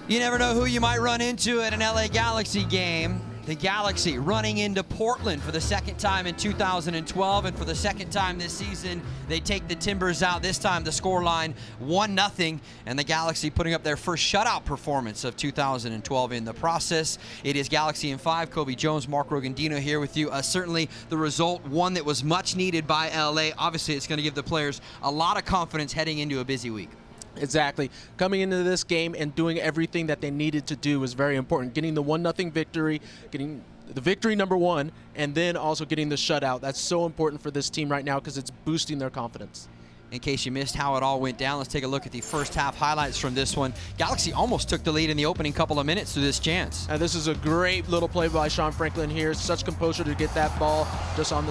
You never know who you might run into at an LA Galaxy game. The Galaxy running into Portland for the second time in 2012, and for the second time this season, they take the Timbers out. This time the scoreline 1-0, and the Galaxy putting up their first shutout performance of 2012 in the process. It is Galaxy in 5. Cobi Jones, Mark Rogondino here with you. Certainly the result, one that was much needed by LA. Obviously, it's going to give the players a lot of confidence heading into a busy week. Exactly. Coming into this game and doing everything that they needed to do was very important. Getting the 1-0 victory, getting the victory #1, and then also getting the shutout. That's so important for this team right now because it's boosting their confidence. In case you missed how it all went down, let's take a look at the first half highlights from this one. Galaxy almost took the lead in the opening couple of minutes through this chance. And this is a great little play by Sean Franklin here. Such composure to get that ball just on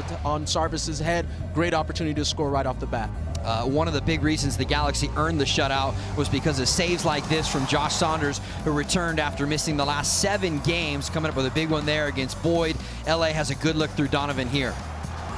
Sarvis's head. Great opportunity to score right off the bat. One of the big reasons the Galaxy earned the shutout was because of saves like this from Josh Saunders, who returned after missing the last 7 games, coming up with a big one there against Boyd. LA has a good look through Donovan here.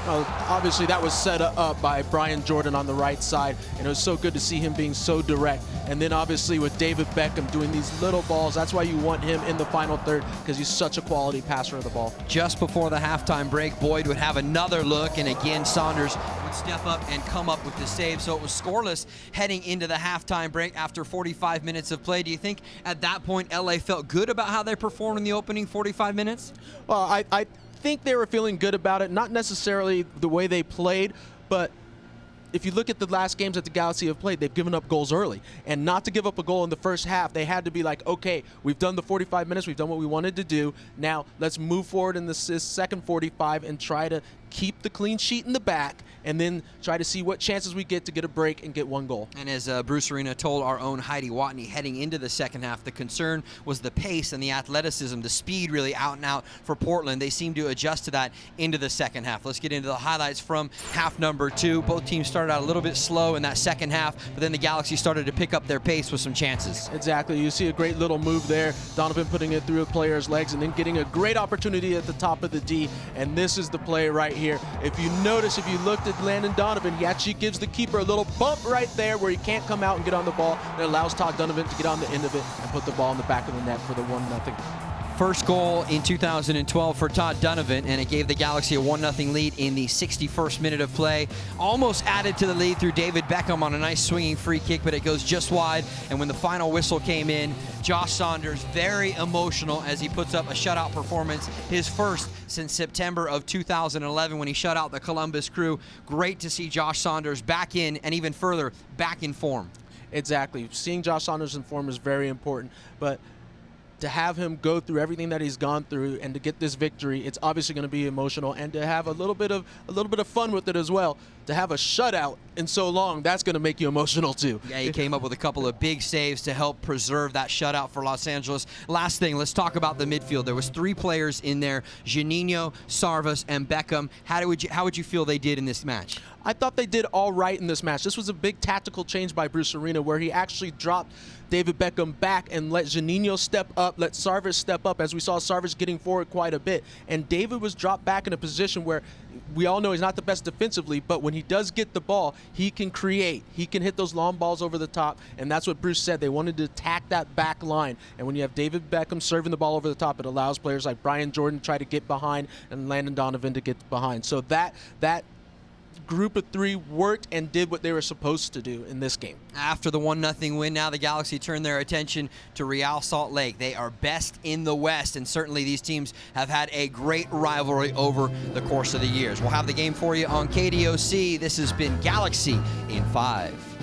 Well, obviously that was set up by Brian Jordan on the right side, and it was so good to see him being so direct. And then obviously with David Beckham doing these little balls, that's why you want him in the final third, because he's such a quality passer of the ball. Just before the halftime break, Boyd would have another look, and again Saunders would step up and come up with the save. So it was scoreless heading into the halftime break after 45 minutes of play. Do you think at that point LA felt good about how they performed in the opening 45 minutes? Well, I think they were feeling good about it, not necessarily the way they played, but if you look at the last games that the Galaxy have played, they've given up goals early. And not to give up a goal in the first half, they had to be like, okay, we've done the 45 minutes, we've done what we wanted to do. Now let's move forward in this second 45 and try to keep the clean sheet in the back, and then try to see what chances we get to get a break and get 1 goal. And as Bruce Arena told our own Heidi Watney heading into the second half, the concern was the pace and the athleticism, the speed really out and out for Portland. They seemed to adjust to that into the second half. Let's get into the highlights from half number 2. Both teams started out a little bit slow in that second half, but then the Galaxy started to pick up their pace with some chances. Exactly. You see a great little move there. Donovan putting it through a player's legs and then getting a great opportunity at the top of the D. And this is the play right here. If you notice, if you looked at Landon Donovan, he actually gives the keeper a little bump right there where he can't come out and get on the ball. It allows Todd Donovan to get on the end of it and put the ball in the back of the net for the 1-0. First goal in 2012 for Todd Donovan, and it gave the Galaxy a 1-0 lead in the 61st minute of play. Almost added to the lead through David Beckham on a nice swinging free kick, but it goes just wide. And when the final whistle came in, Josh Saunders very emotional as he puts up a shutout performance, his first since September of 2011 when he shut out the Columbus Crew. Great to see Josh Saunders back in, and even further, back in form. Exactly. Seeing Josh Saunders in form is very important, but to have him go through everything that he's gone through and to get this victory, it's obviously going to be emotional, and to have a little bit of fun with it as well. To have a shutout in so long, that's going to make you emotional too. Yeah, he came up with a couple of big saves to help preserve that shutout for Los Angeles. Last thing, let's talk about the midfield. There was 3 players in there: Juninho, Sarvis, and Beckham. How would you feel they did in this match? I thought they did all right in this match. This was a big tactical change by Bruce Arena, where he actually dropped David Beckham back and let Juninho step up, let Sarvis step up, as we saw Sarvis getting forward quite a bit. And David was dropped back in a position where we all know he's not the best defensively, but when he does get the ball, he can create. He can hit those long balls over the top, and that's what Bruce said. They wanted to attack that back line. And when you have David Beckham serving the ball over the top, it allows players like Brian Jordan to try to get behind and Landon Donovan to get behind. So that group of 3 worked and did what they were supposed to do in this game. After the 1-0 win, now the Galaxy turn their attention to Real Salt Lake. They are best in the West, and certainly these teams have had a great rivalry over the course of the years. We'll have the game for you on KDOC. This has been Galaxy in 5.